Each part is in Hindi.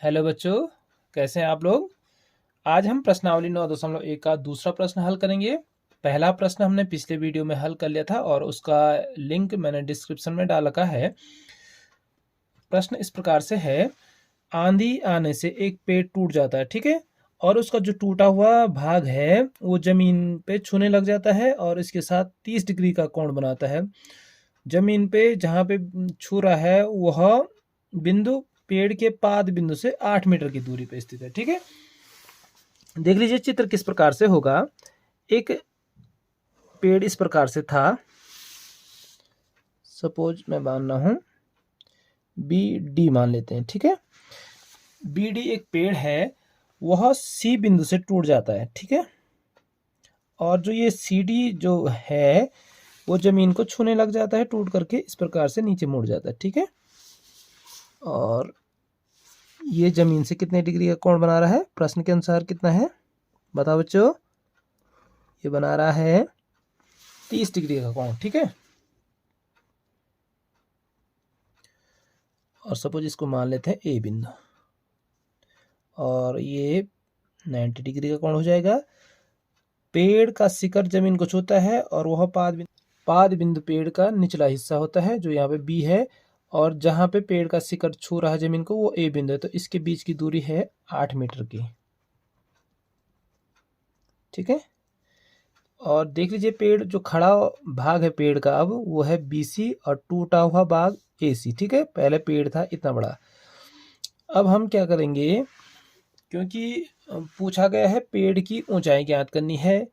हेलो बच्चों, कैसे हैं आप लोग। आज हम प्रश्नावली 9.1 का दूसरा प्रश्न हल करेंगे। पहला प्रश्न हमने पिछले वीडियो में हल कर लिया था और उसका लिंक मैंने डिस्क्रिप्शन में डाल रखा है। प्रश्न इस प्रकार से है, आंधी आने से एक पेड़ टूट जाता है, ठीक है, और उसका जो टूटा हुआ भाग है वो जमीन पे छूने लग जाता है और इसके साथ 30 डिग्री का कोण बनाता है। जमीन पे जहाँ पे छू रहा है वह बिंदु पेड़ के पाद बिंदु से 8 मीटर की दूरी पे स्थित है, ठीक है। देख लीजिए चित्र किस प्रकार से होगा। एक पेड़ इस प्रकार से था, सपोज मैं मान रहा हूं बी डी मान लेते हैं, ठीक है। बी डी एक पेड़ है, वह सी बिंदु से टूट जाता है, ठीक है। और जो ये सी डी जो है वो जमीन को छूने लग जाता है, टूट करके इस प्रकार से नीचे मुड़ जाता है, ठीक है। और ये जमीन से कितने डिग्री का कोण बना रहा है, प्रश्न के अनुसार कितना है बताओ बच्चों। ये बना रहा है 30 डिग्री का कोण, ठीक है। और सपोज इसको मान लेते हैं ए बिंदु, और ये 90 डिग्री का कोण हो जाएगा। पेड़ का शिखर जमीन को छूता है और वह पाद बिंदु पेड़ का निचला हिस्सा होता है जो यहाँ पे बी है, और जहां पे पेड़ का शिखर छू रहा है जमीन को वो ए बिंदु है। तो इसके बीच की दूरी है 8 मीटर की, ठीक है। और देख लीजिए पेड़ जो खड़ा भाग है पेड़ का अब वो है बीसी और टूटा हुआ भाग एसी, ठीक है। पहले पेड़ था इतना बड़ा। अब हम क्या करेंगे, क्योंकि पूछा गया है पेड़ की ऊंचाई ज्ञात करनी है।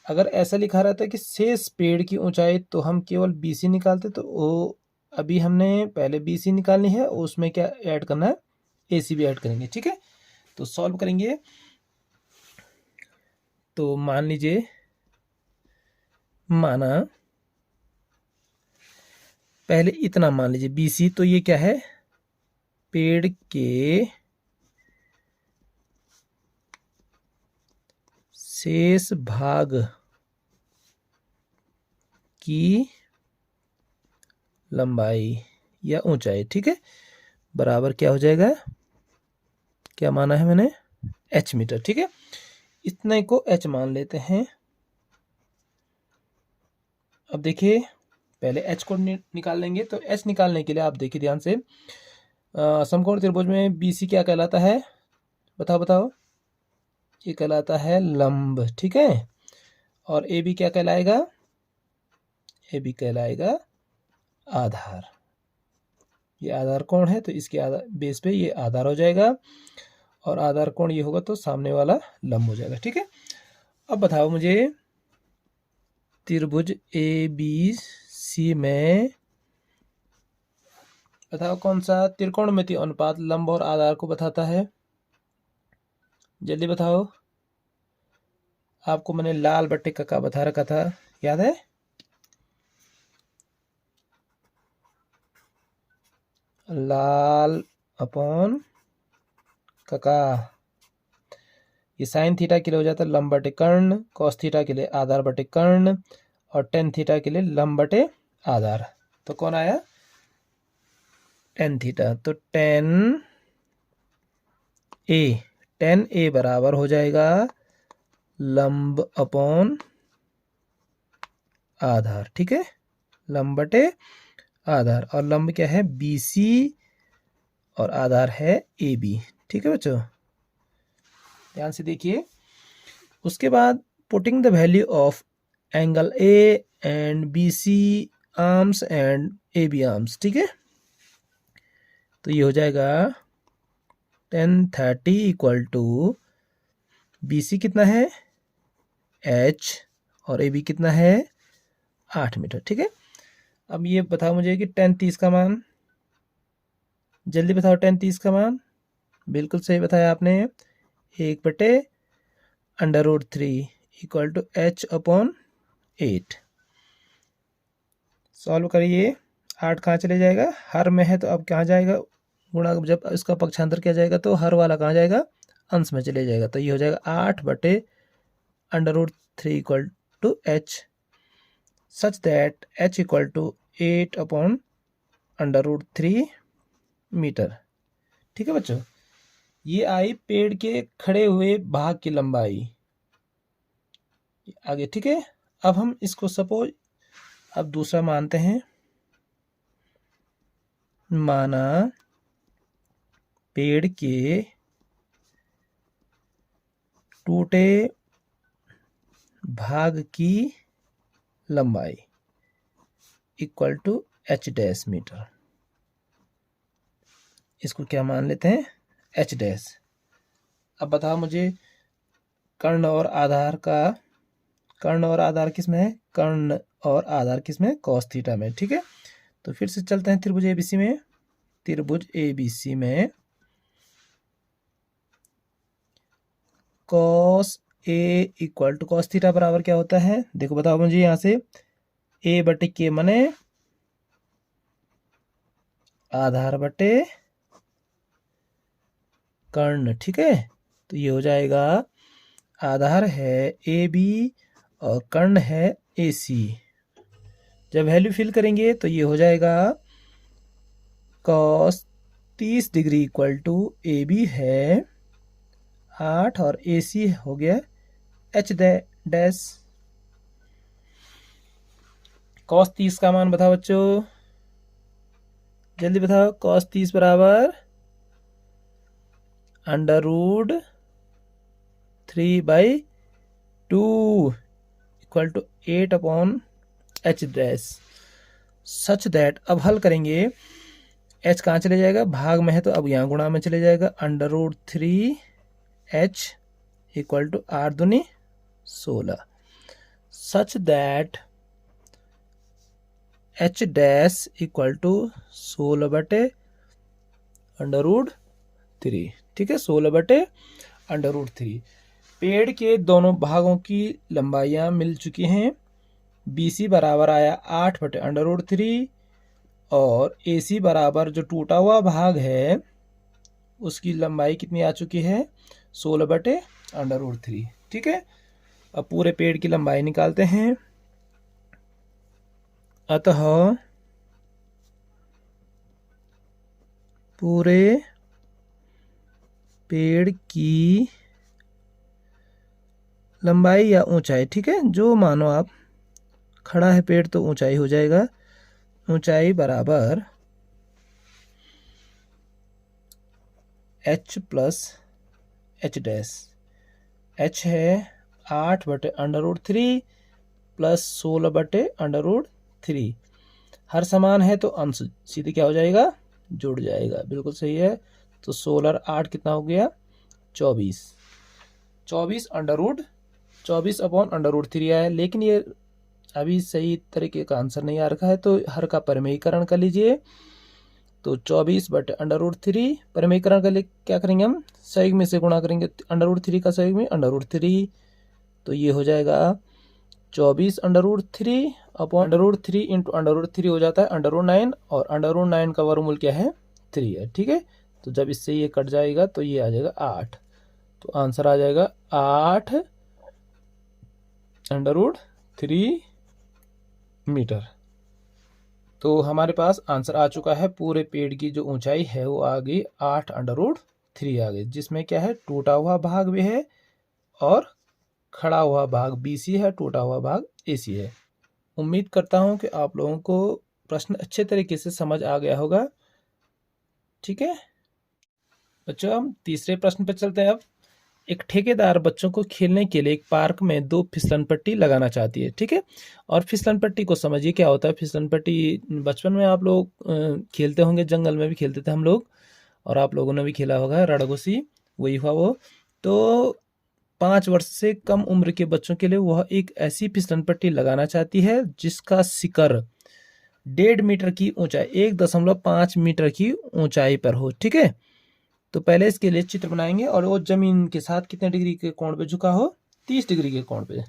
अगर ऐसा लिखा रहता है कि शेष पेड़ की ऊंचाई तो हम केवल बीसी निकालते, तो वो अभी हमने पहले बीसी निकालनी है, उसमें क्या ऐड करना है, एसी भी ऐड करेंगे, ठीक है। तो सॉल्व करेंगे। तो मान लीजिए, माना पहले इतना मान लीजिए बीसी, तो ये क्या है, पेड़ के शेष भाग की लंबाई या ऊंचाई, ठीक है, बराबर क्या हो जाएगा, क्या माना है मैंने, एच मीटर, ठीक है। इतने को एच मान लेते हैं। अब देखिए पहले एच को निकाल लेंगे। तो एच निकालने के लिए आप देखिए ध्यान से, समकोण त्रिभुज में बीसी क्या कहलाता है, बताओ बताओ। ये कहलाता है लंब, ठीक है। और ए बी क्या कहलाएगा, ए बी कहलाएगा आधार। ये आधार कोण है तो इसके आधार बेस पे ये आधार हो जाएगा, और आधार कोण ये होगा तो सामने वाला लंब हो जाएगा, ठीक है। अब बताओ मुझे, त्रिभुज ए बी सी में बताओ कौन सा त्रिकोणमितीय अनुपात लंब और आधार को बताता है, जल्दी बताओ। आपको मैंने लाल बट्टे का बता रखा था, याद है। लाल अपॉन कका, ये साइन थीटा के लिए हो जाता है लंब बटे कर्ण, कॉस थीटा के लिए आधार बटे कर्ण, और टेन थीटा के लिए लंब बटे आधार। तो कौन आया, टेन थीटा। तो टेन ए बराबर हो जाएगा लंब अपॉन आधार, ठीक है, लंब बटे आधार। और लंब क्या है, बीसी, और आधार है ए बी, ठीक है बच्चों, ध्यान से देखिए। उसके बाद putting the value of angle a and b c arms and a b arms, ठीक है। तो ये हो जाएगा 1030 इक्वल टू बी सी कितना है एच, और ए बी कितना है 8 मीटर, ठीक है। अब ये बताओ मुझे कि 1030 का मान, जल्दी बताओ 1030 का मान। बिल्कुल सही बताया आपने, 1/√3 equal to h upon 8। Solve करिए, 8 कहाँ चले जाएगा, हर में है तो अब कहाँ जाएगा, गुणा जब इसका पक्षांतर किया जाएगा तो हर वाला कहाँ जाएगा, अंश में चले जाएगा। तो ये हो जाएगा 8/√3 equal to h, such that h equal to 8/√3 metre, ठीक है बच्चों। ये आई पेड़ के खड़े हुए भाग की लंबाई आगे, ठीक है। अब हम इसको सपोज अब दूसरा मानते हैं, माना पेड़ के टूटे भाग की लंबाई equal to h dash metre. इसको क्या मान लेते हैं, एच डैश। अब बताओ मुझे कर्ण और आधार किस में है, कर्ण और आधार किस में, कॉस थीटा में, ठीक है। तो फिर से चलते हैं त्रिभुज एबीसी में। त्रिभुज एबीसी में cos a equal to cos theta बराबर क्या होता है, देखो बताओ मुझे। यहां से ए बटे के मने आधार बटे कर्ण, ठीक है। तो ये हो जाएगा, आधार है ए बी और कर्ण है ए सी। जब वैल्यू फिल करेंगे तो ये हो जाएगा cos 30 degree equal to a b है 8 और ए सी हो गया एच डैश। कॉस 30 का मान बताओ बच्चों, जल्दी बताओ। कॉस 30 बराबर under root 3/2 equal to 8 upon h dash. Such that, अब हल करेंगे, एच कहाँ चले जाएगा, भाग में है तो अब यहाँ गुणा में चले जाएगा। Under root 3h equal to 8 दूनी 16। Such that h dash equal to 16 बटे अंडर रूट 3, ठीक है। 16 बटे अंडर रूट 3। पेड़ के दोनों भागों की लंबाइयाँ मिल चुकी हैं। BC बराबर आया 8 बटे अंडर रूट 3 और AC बराबर जो टूटा हुआ भाग है उसकी लंबाई कितनी आ चुकी है, 16 बटे अंडर रूट 3, ठीक है। अब पूरे पेड़ की लंबाई निकालते हैं। अतः पूरे पेड़ की लंबाई या ऊंचाई, ठीक है, जो मानो आप, खड़ा है पेड़ तो ऊंचाई हो जाएगा, ऊंचाई बराबर h plus H dash. h है 8 बटे अंडर रूट 3 प्लस 16 बटे अंडर रूट 3। हर समान है तो अंश सीधे क्या हो जाएगा, जुड़ जाएगा, बिल्कुल सही है। तो 16 और 8 कितना हो गया, 24 under root 24 upon under root 3 आया। लेकिन ये अभी सही तरीके का आंसर नहीं आ रखा है, तो हर का परिमेयीकरण कर लीजिए। तो 24 बटे अंडर रूट 3 परिमेयीकरण कर लिए क्या करेंगे हम, संयुग्म में से गुणा करेंगे। अंडर रूट 3 का संयुग्म में अंडर रूट 3, तो ये हो जाएगा 24 under root 3 upon under root 3 into under root 3 हो जाता है अंडर रूट 9 और अंडर रूट 9 का वर्गमूल क्या है, 3 है, ठीक है। तो जब इससे ये कट जाएगा तो ये आ जाएगा 8। तो आंसर आ जाएगा 8 अंडर रूट 3 मीटर। तो हमारे पास आंसर आ चुका है। पूरे पेड़ की जो ऊंचाई है वो आ गई 8 अंडर रूट 3 आ गई, जिसमें क्या है, टूटा हुआ भाग भी है और खड़ा हुआ भाग BC है, टूटा हुआ भाग AC है। उम्मीद करता हूं कि आप लोगों को प्रश्न अच्छे तरीके से समझ आ गया होगा, ठीक है बच्चों। हम तीसरे प्रश्न पर चलते हैं। अब एक ठेकेदार बच्चों को खेलने के लिए एक पार्क में 2 फिसलन पट्टी लगाना चाहती है, ठीक है। और फिसलन पट्टी को समझिए क्या होता है। फिसलन पट्टी बचपन में आप लोग खेलते होंगे, जंगल में भी खेलते थे हम लोग, और आप लोगों ने भी खेला होगा, रणघुसी वही हुआ वो। तो 5 वर्ष से कम उम्र के बच्चों के लिए वह एक ऐसी फिसलन पट्टी लगाना चाहती है जिसका शिखर 1.5 मीटर की ऊंचाई, 1.5 मीटर की ऊंचाई पर हो, ठीक है। तो पहले इसके लिए चित्र बनाएंगे और वो जमीन के साथ कितने डिग्री के कोण पे झुका हो, 30 डिग्री के कोण पे।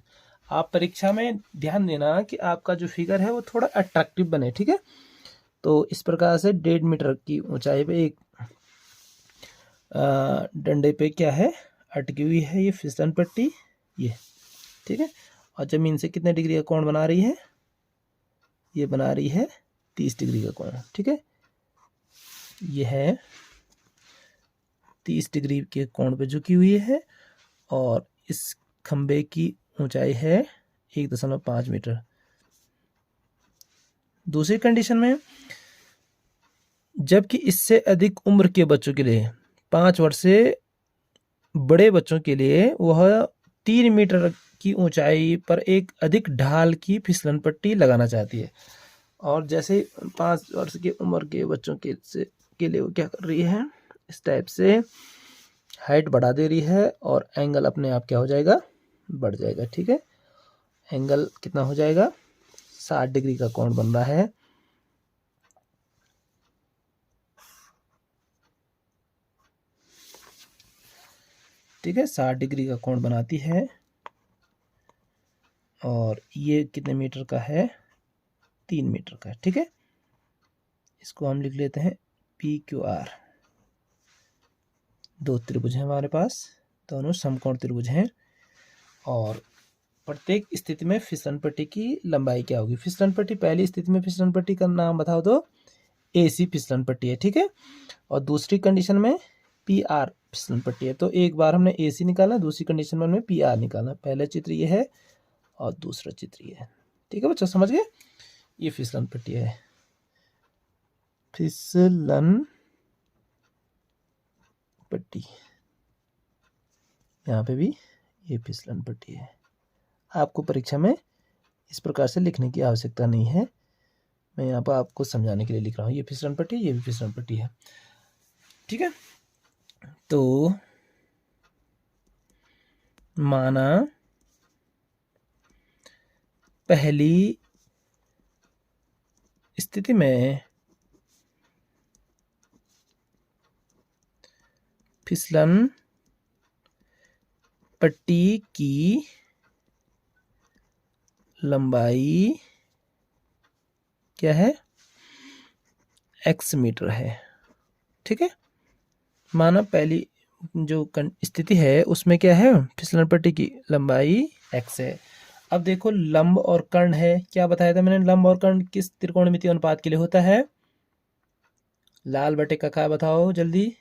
आप परीक्षा में ध्यान देना कि आपका जो फिगर है वो थोड़ा अट्रैक्टिव बने, ठीक है। तो इस प्रकार से 1.5 मीटर की ऊंचाई पे एक डंडे पे क्या है, अटकी हुई है ये फिसलन पट्टी, ये, ठीक है। और जमीन से कितने डिग्री का कोण बना रही है, ये बना रही है 30 डिग्री का कोण, ठीक है। ये है 30 डिग्री के कोण पे झुकी हुई है और इस खंबे की ऊंचाई है 1.5 मीटर। दूसरी कंडीशन में जबकि इससे अधिक उम्र के बच्चों के लिए 5 वर्ष से बड़े बच्चों के लिए वह 3 मीटर की ऊंचाई पर एक अधिक ढाल की फिसलन पट्टी लगाना चाहती है। और जैसे 5 वर्ष की उम्र के बच्चों के लिए वो क्या कर रही है, इस टाइप से हाइट बढ़ा दे रही है और एंगल अपने आप क्या हो जाएगा, बढ़ जाएगा। ठीक है, एंगल कितना हो जाएगा, 60 डिग्री का कोण बन रहा है। ठीक है, 60 डिग्री का कोण बनाती है और ये कितने मीटर का है, 3 मीटर का। ठीक है, इसको हम लिख लेते हैं PQR। दो त्रिभुज हैं हमारे पास, दोनों समकोण त्रिभुज हैं और प्रत्येक स्थिति में फिसलन पट्टी की लंबाई क्या होगी। फिसलन पट्टी, पहली स्थिति में फिसलन पट्टी का नाम बताओ तो AC फिसलन पट्टी है। ठीक है, और दूसरी कंडीशन में PR फिसलन पट्टी है। तो एक बार हमने AC निकाला, दूसरी कंडीशन में हमने PR निकाला। पहला चित्र ये है और दूसरा चित्र ये है। ठीक है बच्चों, समझ गए, ये फिसलन पट्टी है, फिसलन पट्टी। यहाँ पे भी ये फिसलन पट्टी है। आपको परीक्षा में इस प्रकार से लिखने की आवश्यकता नहीं है, मैं यहाँ पर आपको समझाने के लिए लिख रहा हूँ। ये फिसलन पट्टी, ये भी फिसलन पट्टी है। ठीक है, तो माना पहली स्थिति में फिसलन पट्टी की लंबाई क्या है, x मीटर है। ठीक है, माना पहली जो स्थिति है उसमें क्या है, फिसलन पट्टी की लंबाई x है। अब देखो लंब और कर्ण है, क्या बताया था मैंने, लंब और कर्ण किस त्रिकोणमितीय अनुपात के लिए होता है, लाल बटे का बताओ जल्दी,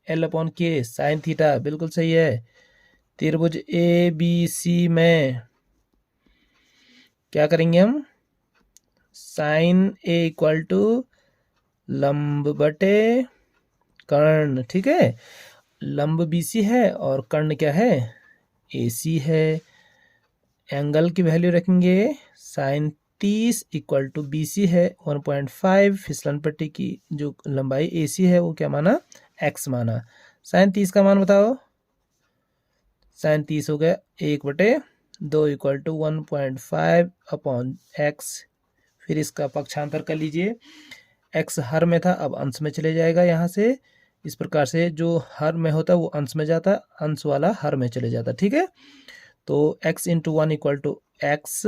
L/K साइन थीटा, बिल्कुल सही है। त्रिभुज ABC में क्या करेंगे हम, साइन A इक्वल टू लंब बटे कर्ण। ठीक है, लंब BC है और कर्ण क्या है, AC है। एंगल की वैल्यू रखेंगे, साइन 30 इक्वल टू BC है 1.5। फिसलन पट्टी की जो लंबाई AC है वो क्या माना, x माना। साइन 30 का मान बताओ, साइन 30 हो गया 1/2 इक्वल टू 1.5 अपॉन x। फिर इसका पक्षांतर कर लीजिए, x हर में था अब अंश में चले जाएगा यहाँ से। इस प्रकार से जो हर में होता वो अंश में जाता, अंश वाला हर में चले जाता। ठीक है, तो x into 1 equal to x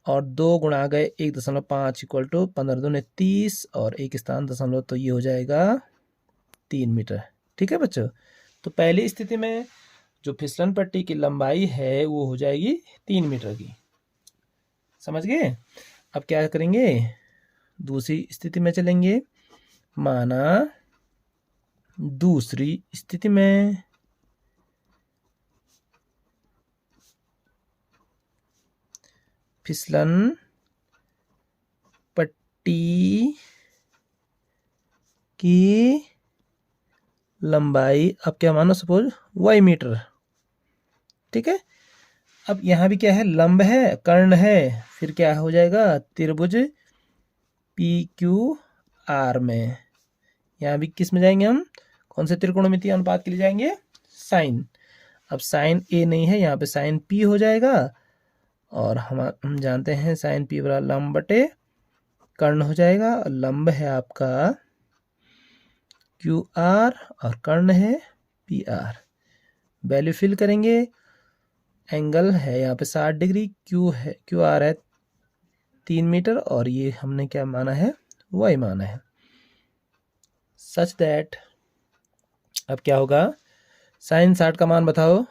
और 2 गुणा गए 1.5 इक्वल टू 15 दूने 30 और एक स्थान दशमलव, तो ये हो जाएगा 3 मीटर। ठीक है बच्चों, तो पहली स्थिति में जो फिसलन पट्टी की लंबाई है वो हो जाएगी 3 मीटर की। समझ गए। अब क्या करेंगे, दूसरी स्थिति में चलेंगे। माना दूसरी स्थिति में फिसलन पट्टी की लंबाई अब क्या मानो, सपोज y मीटर। ठीक है, अब यहाँ भी क्या है, लंब है, कर्ण है, फिर क्या हो जाएगा, त्रिभुज PQR में। यहाँ भी किस में जाएंगे हम, कौन से त्रिकोणमितीय अनुपात के लिए जाएंगे, साइन। अब साइन A नहीं है, यहाँ पे साइन P हो जाएगा और हम जानते हैं साइन P बराबर लंब बटे कर्ण हो जाएगा। लंब है आपका QR और कर्ण है PR। वैल्यू फिल करेंगे, एंगल है यहाँ पे 60 डिग्री, QR है 3 मीटर और ये हमने क्या माना है, y माना है। सच दैट अब क्या होगा, साइन 60 का मान बताओ,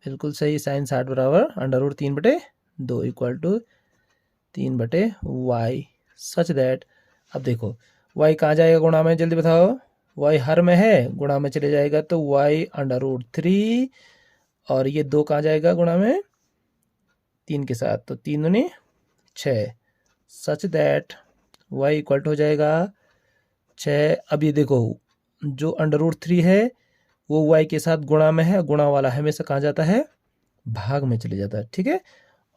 बिल्कुल सही, साइन 60 बराबर √3/2 equal to 3/y। Such that अब देखो y कहाँ जाएगा गुणा में, जल्दी बताओ। y हर में है, गुणा में चले जाएगा तो y√3, और ये 2 कहाँ जाएगा गुणा में, 3 के साथ, तो 3 दूनी 6, such that y equal to हो जाएगा 6। अब ये देखो जो √3 है वो y के साथ गुणा में है, गुणा वाला हमेशा कहाँ जाता है, भाग में चले जाता है, ठीक है।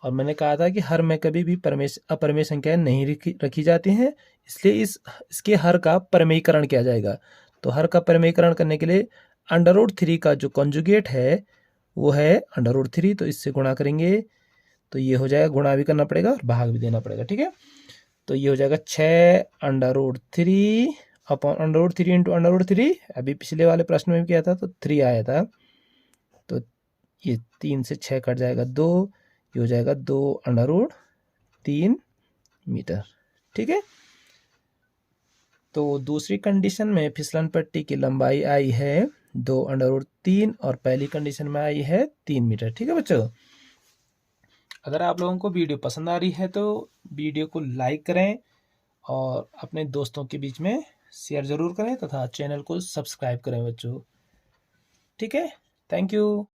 और मैंने कहा था कि हर में कभी भी अपरिमेय संख्याएं नहीं रखी जाती हैं, इसलिए इसके हर का परिमेयीकरण किया जाएगा। तो हर का परिमेयीकरण करने के लिए √3 का जो कॉन्जुगेट है वो है √3, तो इससे गुणा करेंगे तो ये हो जाएगा, गुणा भी करना पड़ेगा और भाग भी देना पड़ेगा, ठीक है। तो ये हो जाएगा 6√3 अपॉन √3 इंटू √3। अभी पिछले वाले प्रश्न में भी किया था तो 3 आया था, तो ये 3 से 6 कट जाएगा 2, ये हो जाएगा 2√3 मीटर, ठीक है। तो दूसरी कंडीशन में फिसलन पट्टी की लंबाई आई है 2√3 और पहली कंडीशन में आई है 3 मीटर, ठीक है बच्चों। अगर आप लोगों को वीडियो पसंद आ रही है तो वीडियो को लाइक करें और अपने दोस्तों के बीच में शेयर ज़रूर करें तथा चैनल को सब्सक्राइब करें बच्चों, ठीक है। Thank you.